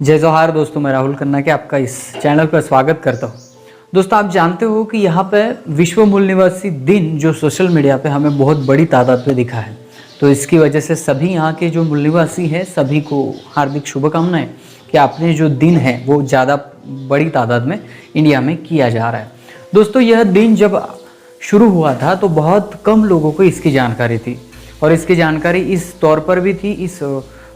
जय जोहार दोस्तों, मैं राहुल खन्ना के आपका इस चैनल पर स्वागत करता हूँ। दोस्तों, आप जानते हो कि यहाँ पे विश्व मूल निवासी दिन जो सोशल मीडिया पे हमें बहुत बड़ी तादाद में दिखा है, तो इसकी वजह से सभी यहाँ के जो मूल निवासी हैं सभी को हार्दिक शुभकामनाएं कि आपने जो दिन है वो ज़्यादा बड़ी तादाद में इंडिया में किया जा रहा है। दोस्तों, यह दिन जब शुरू हुआ था तो बहुत कम लोगों को इसकी जानकारी थी, और इसकी जानकारी इस तौर पर भी थी, इस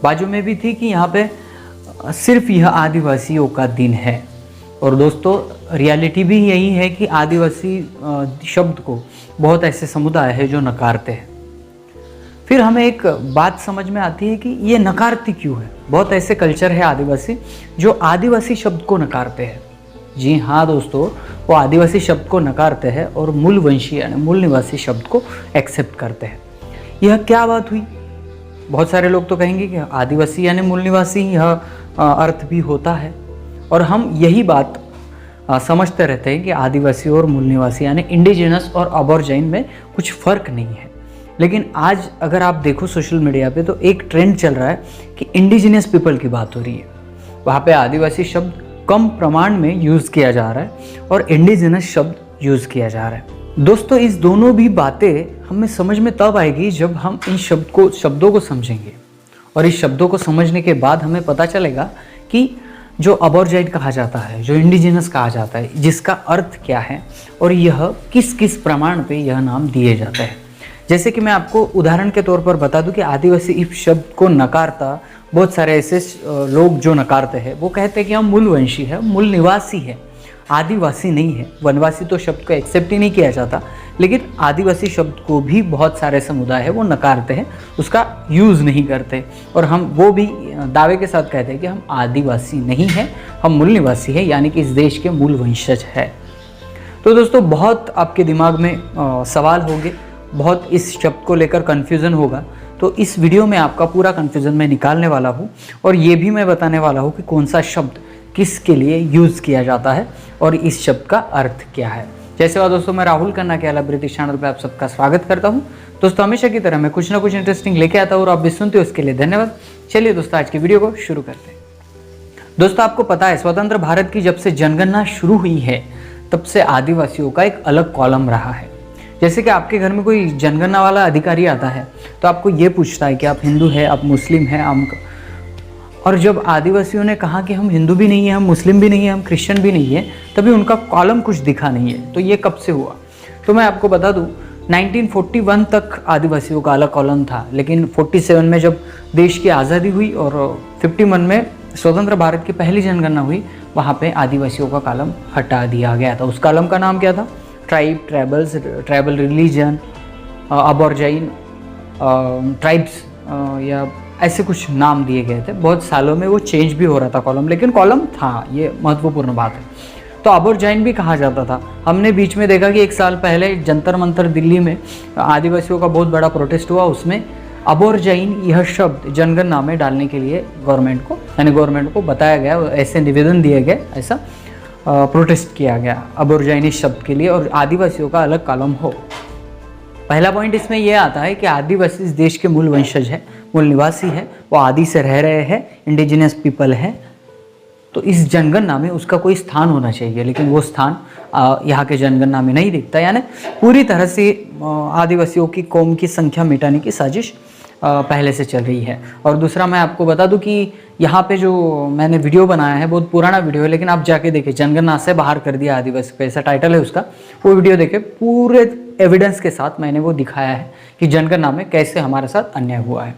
बाजू में भी थी कि यहाँ पे सिर्फ यह आदिवासियों का दिन है। और दोस्तों, रियलिटी भी यही है कि आदिवासी शब्द को बहुत ऐसे समुदाय है जो नकारते हैं। फिर हमें एक बात समझ में आती है कि ये नकारती क्यों है। बहुत ऐसे कल्चर है आदिवासी जो आदिवासी शब्द को नकारते हैं। जी हाँ दोस्तों, वो आदिवासी शब्द को नकारते हैं और मूल वंशी यानी मूल निवासी शब्द को एक्सेप्ट करते हैं। यह क्या बात हुई? बहुत सारे लोग तो कहेंगे कि आदिवासी यानी मूल निवासी, यह अर्थ भी होता है, और हम यही बात समझते रहते हैं कि आदिवासी और मूल निवासी यानी इंडिजिनस और अबोरिजिन में कुछ फ़र्क नहीं है। लेकिन आज अगर आप देखो सोशल मीडिया पे तो एक ट्रेंड चल रहा है कि इंडिजिनस पीपल की बात हो रही है। वहाँ पे आदिवासी शब्द कम प्रमाण में यूज़ किया जा रहा है और इंडिजिनस शब्द यूज़ किया जा रहा है। दोस्तों, इस दोनों भी बातें हमें समझ में तब आएगी जब हम इन शब्दों को समझेंगे, और इस शब्दों को समझने के बाद हमें पता चलेगा कि जो अबोरिजिन कहा जाता है, जो इंडिजिनस कहा जाता है, जिसका अर्थ क्या है और यह किस किस प्रमाण पे यह नाम दिए जाते हैं। जैसे कि मैं आपको उदाहरण के तौर पर बता दूं कि आदिवासी इस शब्द को नकारता बहुत सारे ऐसे लोग जो नकारते हैं, वो कहते हैं कि हम मूलवंशी है, मूल निवासी है, आदिवासी नहीं है। वनवासी तो शब्द को एक्सेप्ट ही नहीं किया जाता, लेकिन आदिवासी शब्द को भी बहुत सारे समुदाय है वो नकारते हैं, उसका यूज़ नहीं करते, और हम वो भी दावे के साथ कहते हैं कि हम आदिवासी नहीं हैं, हम मूल निवासी हैं, यानी कि इस देश के मूल वंशज है। तो दोस्तों, बहुत आपके दिमाग में सवाल होंगे, बहुत इस शब्द को लेकर कन्फ्यूज़न होगा, तो इस वीडियो में आपका पूरा कन्फ्यूज़न मैं निकालने वाला हूँ, और ये भी मैं बताने वाला हूँ कि कौन सा शब्द किसके लिए यूज़ किया जाता है और इस शब्द का अर्थ क्या है। जैसे बात दोस्तों, मैं राहुल खन्ना के ब्रिटिश चैनल पर आप सबका स्वागत करता हूं। दोस्तों, हमेशा की तरह मैं कुछ ना कुछ इंटरेस्टिंग लेके आता हूं और आप भी सुनते हो, उसके लिए धन्यवाद। चलिए दोस्तों, आज की वीडियो को शुरू करते हैं। दोस्तों, आपको पता है स्वतंत्र भारत की जब से जनगणना शुरू हुई है तब से आदिवासियों का एक अलग कॉलम रहा है। जैसे कि आपके घर में कोई जनगणना वाला अधिकारी आता है तो आपको ये पूछता है कि आप हिंदू है, आप मुस्लिम है, और जब आदिवासियों ने कहा कि हम हिंदू भी नहीं है, हम मुस्लिम भी नहीं है, हम क्रिश्चियन भी नहीं है, तभी उनका कॉलम कुछ दिखा नहीं है। तो ये कब से हुआ? तो मैं आपको बता दूं, 1941 तक आदिवासियों का अलग कॉलम था, लेकिन 47 में जब देश की आज़ादी हुई और 51 में स्वतंत्र भारत की पहली जनगणना हुई, वहाँ पे आदिवासियों का कॉलम हटा दिया गया था। उस कॉलम का नाम क्या था? ट्राइब, ट्राइबल रिलीजन, अबोरिजिन, ट्राइब्स, या ऐसे कुछ नाम दिए गए थे। बहुत सालों में वो चेंज भी हो रहा था कॉलम, लेकिन कॉलम था, ये महत्वपूर्ण बात है। तो अबोरिजिन भी कहा जाता था। हमने बीच में देखा कि एक साल पहले जंतर मंतर दिल्ली में आदिवासियों का बहुत बड़ा प्रोटेस्ट हुआ, उसमें अबोरिजिन यह शब्द जनगणना में डालने के लिए गवर्नमेंट को बताया गया, ऐसे निवेदन दिए गए, ऐसा प्रोटेस्ट किया गया अबोरिजिन इस शब्द के लिए, और आदिवासियों का अलग कॉलम हो। पहला पॉइंट इसमें यह आता है कि आदिवासी इस देश के मूल वंशज है, मूल निवासी है, वो आदि से रह रहे हैं, इंडिजिनस पीपल है। तो इस जनगणना में उसका कोई स्थान होना चाहिए, लेकिन वो स्थान यहाँ के जनगणना में नहीं दिखता, यानी पूरी तरह से आदिवासियों की कौम की संख्या मिटाने की साजिश पहले से चल रही है। और दूसरा, मैं आपको बता दूं कि यहाँ पे जो मैंने वीडियो बनाया है, बहुत पुराना वीडियो है, लेकिन आप जाके देखिए, जनगणना से बाहर कर दिया आदिवासी पे, ऐसा टाइटल है उसका। वो वीडियो देखे, पूरे एविडेंस के साथ मैंने वो दिखाया है कि जनगणना में कैसे हमारे साथ अन्याय हुआ है।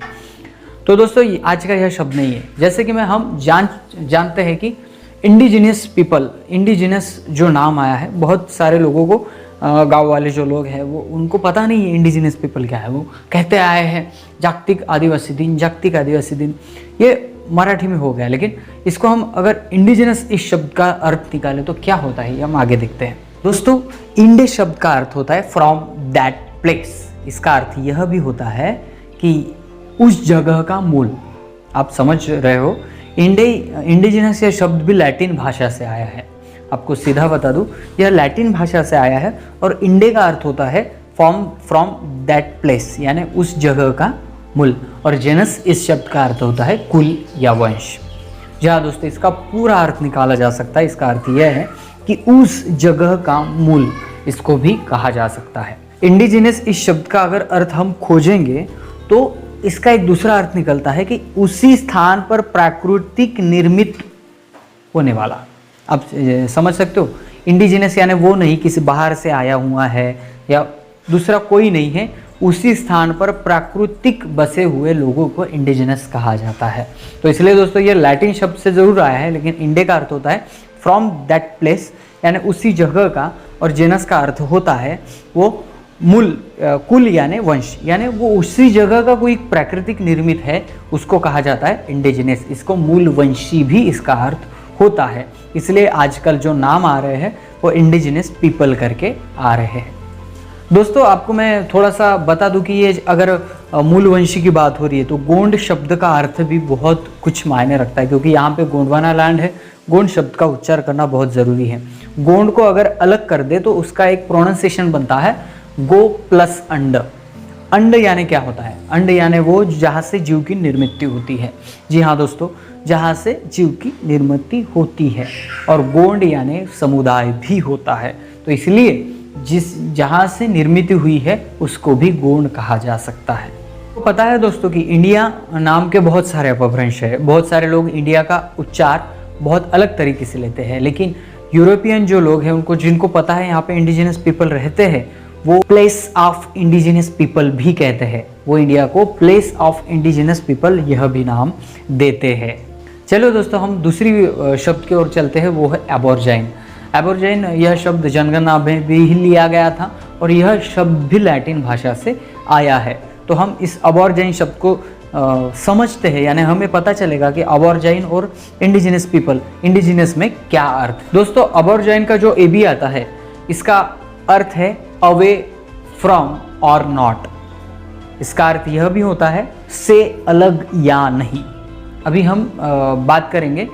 तो दोस्तों, आज का यह शब्द नहीं है। जैसे कि हम जानते हैं कि इंडिजिनस पीपल, इंडिजिनस जो नाम आया है, बहुत सारे लोगों को, गांव वाले जो लोग हैं वो, उनको पता नहीं है इंडिजिनस पीपल क्या है। वो कहते आए हैं जागतिक आदिवासी दिन, जागतिक आदिवासी दिन, ये मराठी में हो गया, लेकिन इसको हम अगर इंडिजिनस इस शब्द का अर्थ निकालें तो क्या होता है, ये हम आगे देखते हैं। दोस्तों, इंडे शब्द का अर्थ होता है फ्रॉम दैट प्लेस। इसका अर्थ यह भी होता है कि उस जगह का मूल। आप समझ रहे हो, इंडिजिनस यह शब्द भी लैटिन भाषा से आया है। आपको सीधा बता दूं, यह लैटिन भाषा से आया है, और इंडे का अर्थ होता है फ्रॉम दैट प्लेस, यानी उस जगह का मूल, और जेनस इस शब्द का अर्थ होता है कुल या वंश। जी हाँ दोस्तों, इसका पूरा अर्थ निकाला जा सकता है। इसका अर्थ यह है कि उस जगह का मूल, इसको भी कहा जा सकता है। इंडिजिनस इस शब्द का अगर अर्थ हम खोजेंगे तो इसका एक दूसरा अर्थ निकलता है कि उसी स्थान पर प्राकृतिक निर्मित होने वाला। आप समझ सकते हो, इंडिजिनस यानी वो नहीं किसी बाहर से आया हुआ है या दूसरा कोई नहीं है, उसी स्थान पर प्राकृतिक बसे हुए लोगों को इंडिजिनस कहा जाता है। तो इसलिए दोस्तों ये लैटिन शब्द से ज़रूर आया है, लेकिन इंडे का अर्थ होता है फ्रॉम दैट प्लेस, यानी उसी जगह का, और जेनस का अर्थ होता है वो मूल, कुल यानी वंश, यानी वो उसी जगह का कोई प्राकृतिक निर्मित है, उसको कहा जाता है इंडिजिनस। इसको मूल वंशी भी इसका अर्थ होता है। इसलिए आजकल जो नाम आ रहे हैं वो इंडिजिनस पीपल करके आ रहे हैं। दोस्तों आपको मैं थोड़ा सा बता दूं कि ये अगर मूलवंशी की बात हो रही है तो गोंड शब्द का अर्थ भी बहुत कुछ मायने रखता है, क्योंकि यहाँ पे गोंडवाना लैंड है। गोंड शब्द का उच्चार करना बहुत ज़रूरी है। गोंड को अगर अलग कर दे तो उसका एक प्रोनाउंसिएशन बनता है गो प्लस अंड। अंड यानी क्या होता है? अंड यानी वो जहाँ से जीव की निर्मित होती है। जी हाँ दोस्तों, जहाँ से जीव की निर्मित होती है। और गोंड यानी समुदाय भी होता है। तो इसलिए जहाँ से निर्मित हुई है उसको भी गोंड कहा जा सकता है। तो पता है दोस्तों कि इंडिया नाम के बहुत सारे अपभ्रंश है। बहुत सारे लोग इंडिया का उच्चार बहुत अलग तरीके से लेते हैं, लेकिन यूरोपियन जो लोग हैं उनको, जिनको पता है यहाँ पे इंडिजिनस पीपल रहते हैं, वो प्लेस ऑफ इंडिजिनस पीपल भी कहते हैं। वो इंडिया को प्लेस ऑफ इंडिजिनस पीपल यह भी नाम देते हैं। चलो दोस्तों हम दूसरी शब्द की ओर चलते हैं, वो है एबोर्जाइन। एबोर्जाइन यह शब्द जनगणना में भी लिया गया था और यह शब्द भी लैटिन भाषा से आया है। तो हम इस अबोर्जाइन शब्द को समझते हैं, यानी हमें पता चलेगा कि अबोर्जाइन और इंडिजिनस पीपल, इंडिजिनस में क्या अर्थ। दोस्तों अबोर्जाइन का जो एबी आता है, इसका अर्थ है अवे फ्रॉम और नॉट। इसका अर्थ यह भी होता है से अलग या नहीं। अभी हम बात करेंगे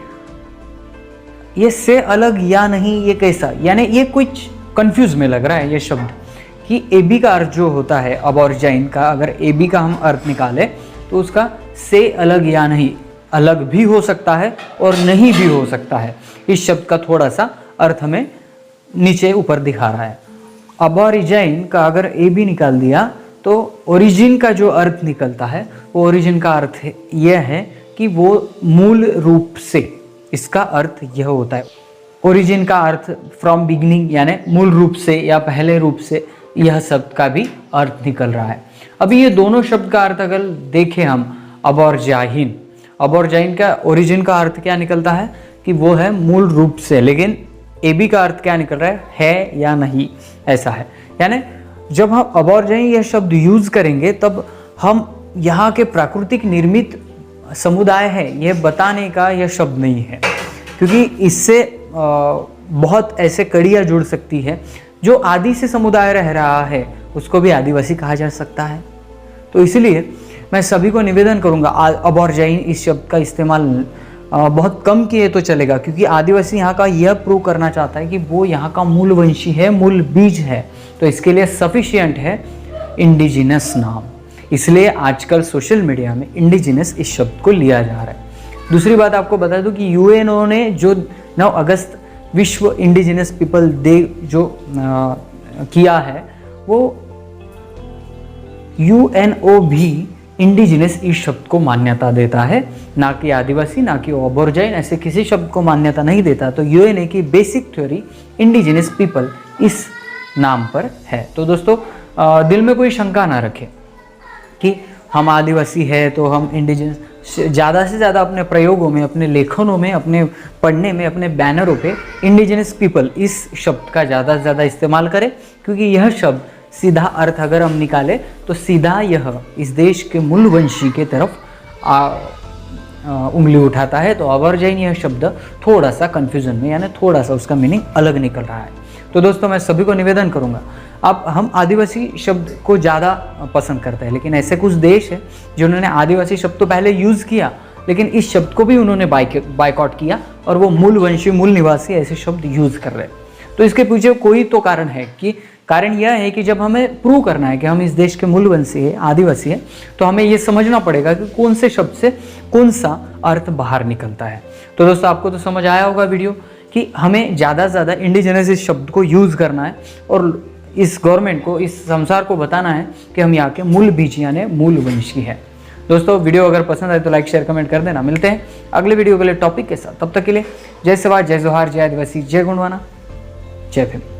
ये से अलग या नहीं ये कैसा, यानी ये कुछ कंफ्यूज में लग रहा है ये शब्द कि एबी का अर्थ जो होता है अबोर्जाइन का, अगर एबी का हम अर्थ निकालें तो उसका से अलग या नहीं, अलग भी हो सकता है और नहीं भी हो सकता है। इस शब्द का थोड़ा सा अर्थ हमें नीचे ऊपर दिखा रहा है। अबोरिजाइन का अगर एबी निकाल दिया तो ओरिजिन का जो अर्थ निकलता है वो ओरिजिन का अर्थ यह है कि वो मूल रूप से, इसका अर्थ यह होता है। ओरिजिन का अर्थ फ्रॉम बिगिनिंग यानी मूल रूप से या पहले रूप से, यह शब्द का भी अर्थ निकल रहा है। अभी ये दोनों शब्द का अर्थ अगर देखें हम, अबोर्जाइन, अबोर्जाइन का ओरिजिन का अर्थ क्या निकलता है कि वो है मूल रूप से, लेकिन एबी का अर्थ क्या निकल रहा है या नहीं, ऐसा है। यानी जब हम अबोर्जाइन यह शब्द यूज करेंगे तब हम यहाँ के प्राकृतिक निर्मित समुदाय है यह बताने का यह शब्द नहीं है, क्योंकि इससे बहुत ऐसे कड़ियाँ जुड़ सकती है। जो आदि से समुदाय रह रहा है उसको भी आदिवासी कहा जा सकता है। तो इसलिए मैं सभी को निवेदन करूंगा अबोर्जाइन इस शब्द का इस्तेमाल बहुत कम किए तो चलेगा, क्योंकि आदिवासी यहाँ का यह प्रूव करना चाहता है कि वो यहाँ का मूल वंशी है, मूल बीज है। तो इसके लिए सफिशिएंट है इंडिजिनस नाम। इसलिए आजकल सोशल मीडिया में इंडिजिनस इस शब्द को लिया जा रहा है। दूसरी बात आपको बता दूं कि यूएनओ ने जो 9 अगस्त विश्व इंडिजिनस पीपल डे जो किया है, वो यूएनओ भी इंडिजिनस इस शब्द को मान्यता देता है, ना कि आदिवासी, ना कि अबोर्जाइन, ऐसे किसी शब्द को मान्यता नहीं देता। तो यूएनए की बेसिक थ्योरी इंडिजिनस पीपल इस नाम पर है। तो दोस्तों दिल में कोई शंका ना रखें कि हम आदिवासी है तो हम इंडिजिनस, ज़्यादा से ज़्यादा अपने प्रयोगों में, अपने लेखनों में, अपने पढ़ने में, अपने बैनरों पे इंडिजिनस पीपल इस शब्द का ज़्यादा से ज़्यादा इस्तेमाल करें, क्योंकि यह शब्द सीधा अर्थ अगर हम निकालें तो सीधा यह इस देश के मूलवंशी के तरफ उंगली उठाता है। तो अबोर्जाइन यह शब्द थोड़ा सा कन्फ्यूजन में, यानी थोड़ा सा उसका मीनिंग अलग निकल रहा है। तो दोस्तों मैं सभी को निवेदन करूंगा, अब हम आदिवासी शब्द को ज़्यादा पसंद करते हैं, लेकिन ऐसे कुछ देश है जिन्होंने आदिवासी शब्द तो पहले यूज़ किया, लेकिन इस शब्द को भी उन्होंने बाइकआउट किया और वो मूलवंशी, मूल निवासी ऐसे शब्द यूज़ कर रहे हैं। तो इसके पीछे कोई तो कारण है, कि कारण यह है कि जब हमें प्रूव करना है कि हम इस देश के मूलवंशी है, आदिवासी है, तो हमें ये समझना पड़ेगा कि कौन से शब्द से कौन सा अर्थ बाहर निकलता है। तो दोस्तों आपको तो समझ आया होगा वीडियो कि हमें ज़्यादा से ज़्यादा इंडिजिनस इस शब्द को यूज़ करना है और इस गवर्नमेंट को, इस संसार को बताना है कि हम यहाँ के मूल बीज यानी मूल वंशी है। दोस्तों वीडियो अगर पसंद आए तो लाइक शेयर कमेंट कर देना। मिलते हैं अगले वीडियो के लिए टॉपिक के साथ, तब तक के लिए जय सवार, जय जोहार, जय आदिवासी, जय गुणवाना, जय भीम।